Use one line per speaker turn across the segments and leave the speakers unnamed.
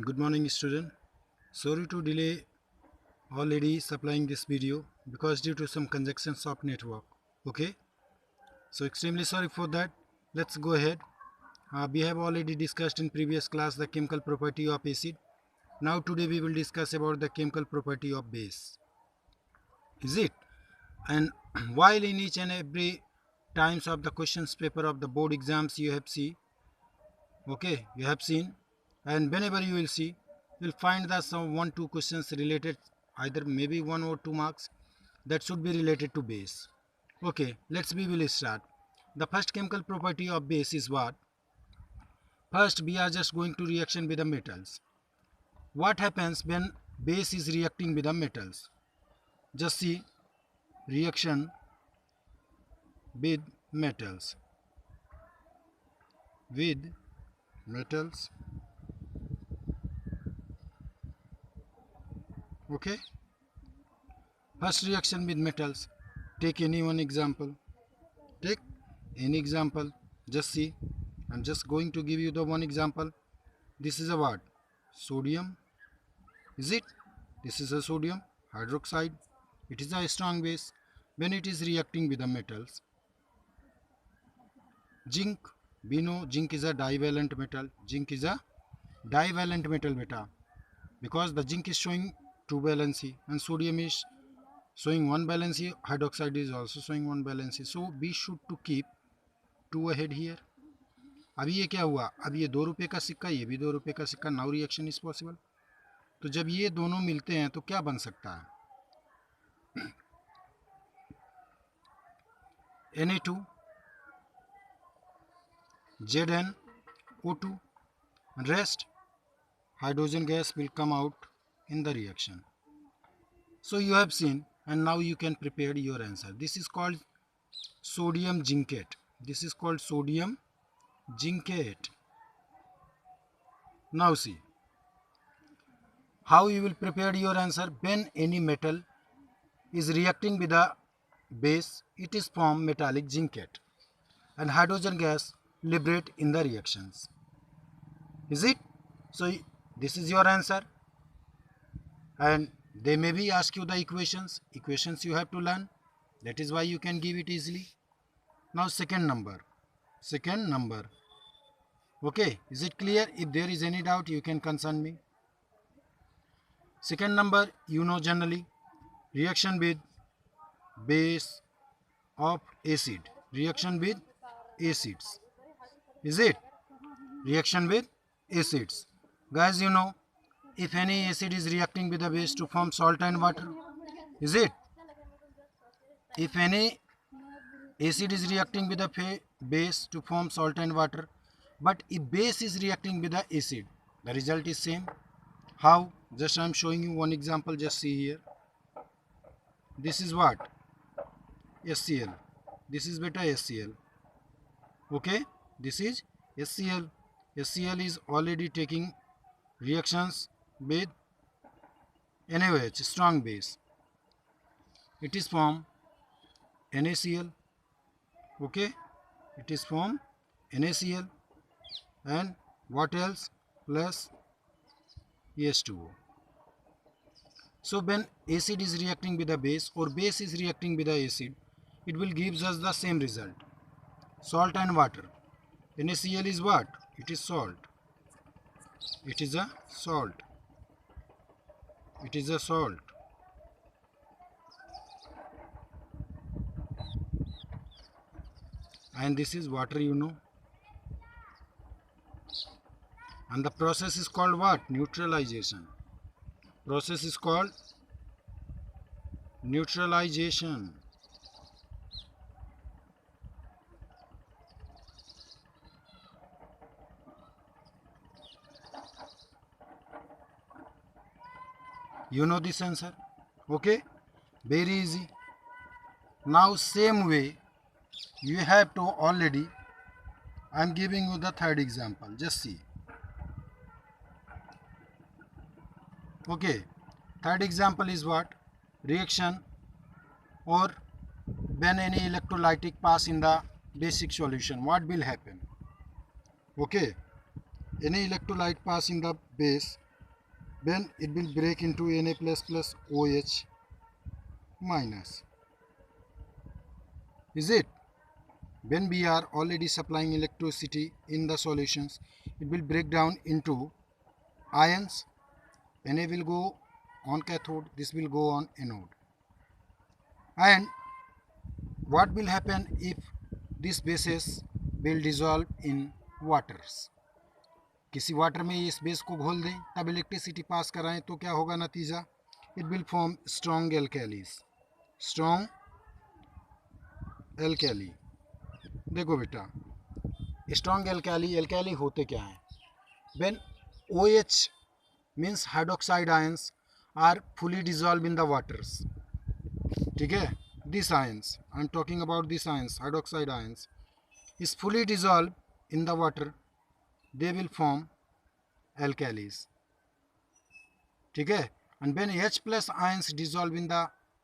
Good morning, student. Sorry to delay already supplying this video because due to some congestions of network. Okay, so extremely sorry for that. Let's go ahead. We have already discussed in previous class the chemical property of acid. Now today we will discuss about the chemical property of base. Is it? And while in each and every times of the questions paper of the board exams you have seen, okay, you have seen, and whenever you will see, you'll find that some 1-2 questions related, either maybe 1 or 2 marks, that should be related to base. Okay, we will start. The first chemical property of base is what? First, we are just going to reaction with the metals. What happens when base is reacting with the metals? Just see, reaction with metals. With metals. Okay. First reaction with metals. Take any one example. Take any example. Just see. I'm just going to give you the one example. This is a what? Sodium. Is it? This is a sodium hydroxide. It is a strong base. When it is reacting with the metals. Zinc. We know zinc is a divalent metal. Zinc is a divalent metal beta. Because the zinc is showing 2 valency and sodium is showing 1 valency, hydroxide is also showing 1 valency. So we should to keep 2 ahead here. अभी ये क्या हुआ? अब ये 2 रुपये का सिक्का, ये भी 2 रुपये का सिक्का. Now reaction is possible. तो जब ये दोनों मिलते हैं तो क्या बन सकता है? Na2 ZnO2 and rest hydrogen gas will come out in the reaction. So you have seen, and now you can prepare your answer. This is called sodium zincate. This is called sodium zincate. Now see how you will prepare your answer. When any metal is reacting with a base, it is formed metallic zincate and hydrogen gas liberate in the reactions. Is it? So this is your answer, and they maybe ask you the equations you have to learn. That is why you can give it easily. Now second number. Okay, is it clear? If there is any doubt, you can concern me. Second number, you know generally, reaction with base of acid. Reaction with acids. Is it? Reaction with acids. Guys, you know, if any acid is reacting with a base to form salt and water, is it? If any acid is reacting with a base to form salt and water, but if base is reacting with the acid, the result is same. How? Just I am showing you one example. Just see here. This is what? HCl. This is beta HCl. Okay? This is HCl. HCl is already taking reactions with NaOH, strong base. It is formed NaCl. Okay? It is formed NaCl. And what else? Plus H2O. So when acid is reacting with a base or base is reacting with a acid, it will gives us the same result. Salt and water. NaCl is what? It is salt. It is a salt. It is a salt. And this is water, you know. And the process is called what? Neutralization. Process is called neutralization. You know this answer? Okay? Very easy. Now same way you have to already, I am giving you the third example. Just see. Okay, third example is what? Reaction or when any electrolytic pass in the basic solution, what will happen? Okay, any electrolyte pass in the base, then it will break into Na plus plus OH minus. Is it? When we are already supplying electricity in the solutions, it will break down into ions. Na will go on cathode, this will go on anode. And what will happen if this bases will dissolve in waters? किसी water में इस base को घोल दें, तब electricity pass कराएं तो क्या होगा नतीजा? It will form strong alkalis. Strong alkali. देखो बेटा, स्ट्रॉन्ग एल्कैली, एल्कैली होते क्या हैं? When OH means hydroxide ions are fully dissolve in the waters. ठीक है, this ions, I am talking about this ions, hydroxide ions is fully dissolved in the water, they will form alkalis. ठीक है, and when H plus ions dissolve in the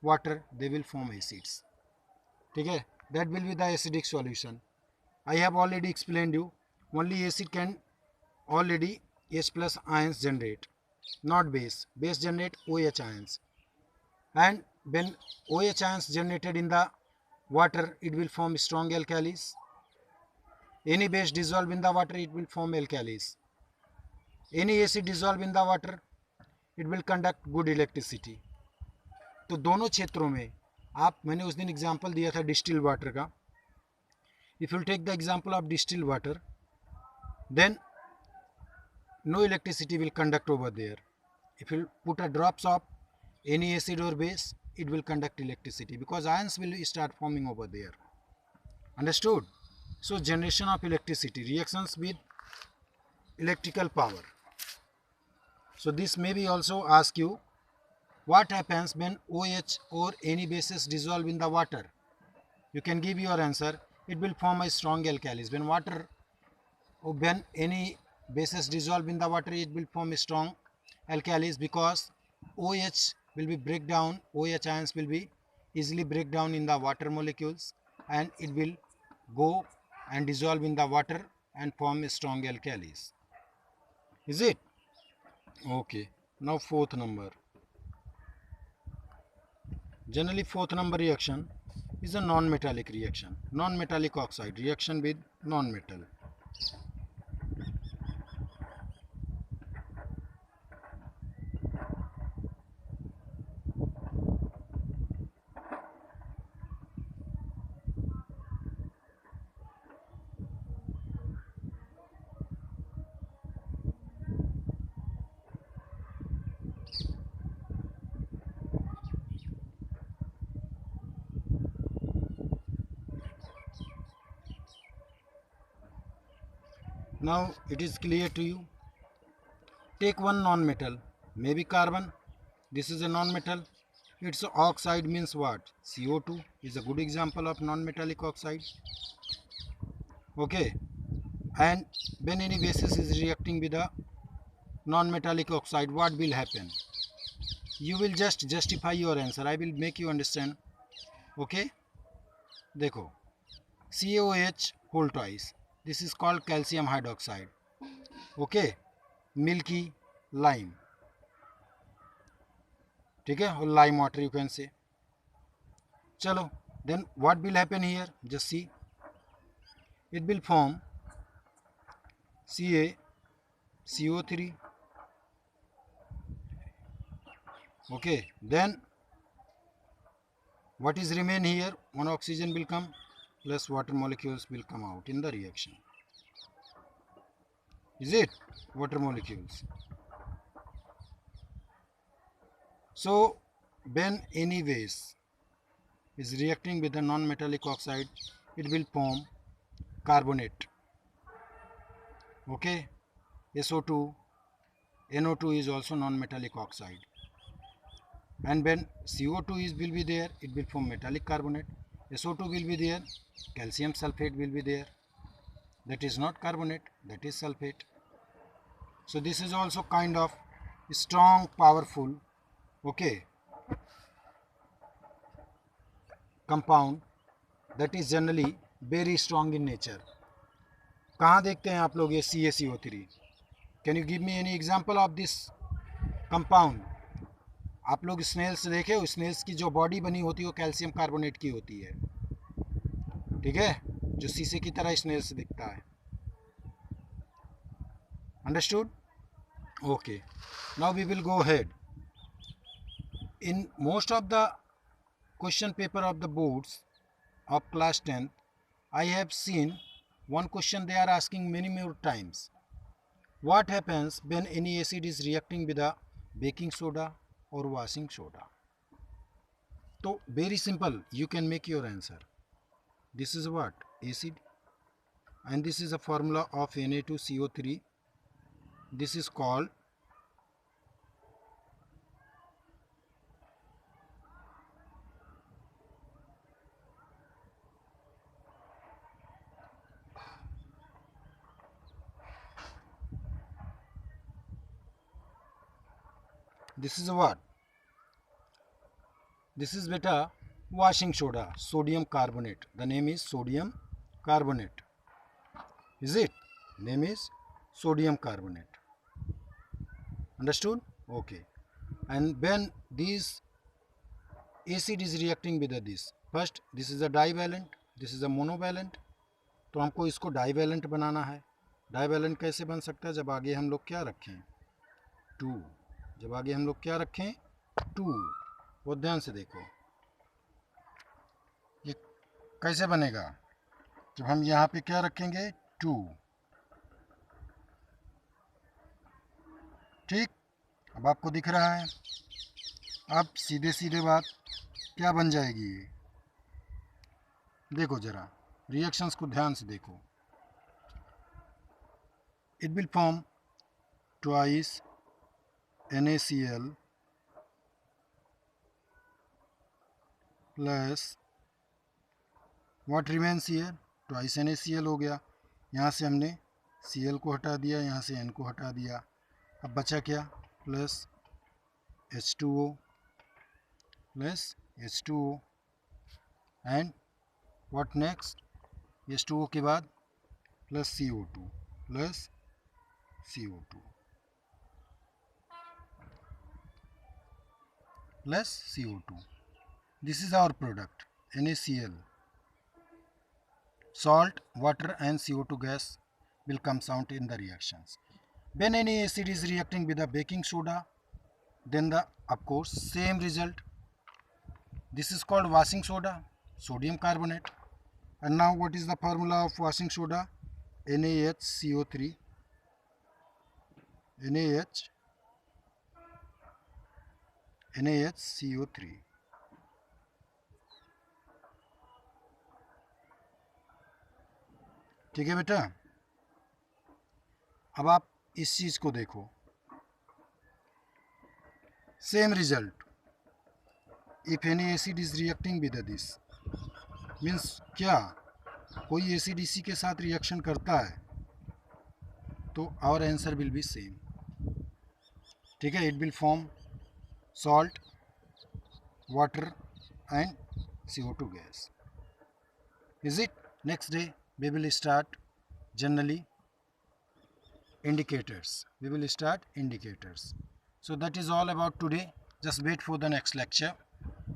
water, they will form acids. ठीक है, that will be the acidic solution. I have already explained you, only acid can already H plus ions generate, not base. Base generate OH ions, and when OH ions generated in the water, it will form strong alkalis. Any base dissolved in the water, it will form alkalis. Any acid dissolved in the water, it will conduct good electricity. तो दोनों क्षेत्रों में आप, मैंने उस दिन example दिया था डिस्टिल वाटर का. If you take the example of distil water, then no electricity will conduct over there. If you put a drops of any acid or base, it will conduct electricity because ions will start forming over there. Understood? So generation of electricity, reactions with electrical power. So this may be also ask you, what happens when OH or any bases dissolve in the water? You can give your answer. It will form a strong alkalis. When water, or when any bases dissolve in the water, it will form a strong alkalis because OH will be break down, OH ions will be easily break down in the water molecules, and it will go and dissolve in the water and form a strong alkalis. Is it? Okay. Now fourth number. Generally fourth number reaction is a non-metallic reaction. Non-metallic oxide reaction with non-metal. Now it is clear to you. Take one non-metal, maybe carbon. This is a non-metal. Its oxide means what? CO2 is a good example of non-metallic oxide. Okay. And when any basis is reacting with a non-metallic oxide, what will happen? You will just justify your answer. I will make you understand. Okay. देखो, CaOH whole twice. This is called calcium hydroxide. Okay, milky lime. ठीक है, और lime water you can say. चलो, then what will happen here? Just see. It will form CaCO3. Okay, then what is remain here? One oxygen will come plus water molecules will come out in the reaction. Is it? Water molecules. So when any base is reacting with a non-metallic oxide, it will form carbonate. Okay, SO2, NO2 is also non-metallic oxide. And when CO2 will be there, it will form metallic carbonate. SO2 will be there, calcium sulfate will be there. That is not carbonate, that is sulfate. So this is also kind of strong, powerful, okay, compound that is generally very strong in nature. कहाँ देखते हैं आप लोग ये CaCO3? Can you give me any example of this compound. आप लोग Snell's देखे हो, स्नेल्स की जो बॉडी बनी होती है वो कैल्शियम कार्बोनेट की होती है, ठीक है, जो शीशे की तरह स्नेल्स दिखता है। Understood? Okay, now we will go head. In most of the question paper of the boards of class 10th, I have seen one question they are asking many more times. What happens when any acid is reacting with a baking soda or washing soda? So very simple, you can make your answer. This is what? Acid, and this is a formula of Na2CO3. This is called this is what? This is beta washing soda, sodium carbonate. The name is sodium carbonate. Is it? Name is sodium carbonate. Understood? Okay. And when this acid is reacting with this, first this is a divalent, this is a monovalent. तो हमको इसको divalent बनाना है। Divalent कैसे बन सकता है? जब आगे हम लोग क्या रखें? 2। जब आगे हम लोग क्या रखें? 2। वो ध्यान से देखो, ये कैसे बनेगा? जब हम यहाँ पे क्या रखेंगे? 2। ठीक, अब आपको दिख रहा है। अब सीधे सीधे बात क्या बन जाएगी ये? देखो जरा, रिएक्शंस को ध्यान से देखो। It will form twice NaCl plus what remains here? Twice NaCl हो गया। यहाँ से हमने Cl को हटा दिया, यहाँ से N को हटा दिया। अब बचा क्या? Plus H2O plus H2O and what next? H2O के बाद plus CO2 plus CO2 plus CO2. This is our product NaCl. Salt, water and CO2 gas will come out in the reactions. When any acid is reacting with a baking soda, then the of course same result. This is called washing soda, sodium carbonate. And now what is the formula of washing soda? NaHCO3. NaHCO3. ठीक है बेटा? अब आप इस चीज़ को देखो, same result. If any acid is reacting with this means क्या? कोई एसिड इसी के साथ रिएक्शन करता है तो our answer will be same. ठीक है, it will form salt, water and CO2 gas. Is it? Next day we will start generally indicators. We will start indicators. So that is all about today. Just wait for the next lecture.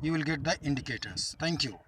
You will get the indicators. Thank you.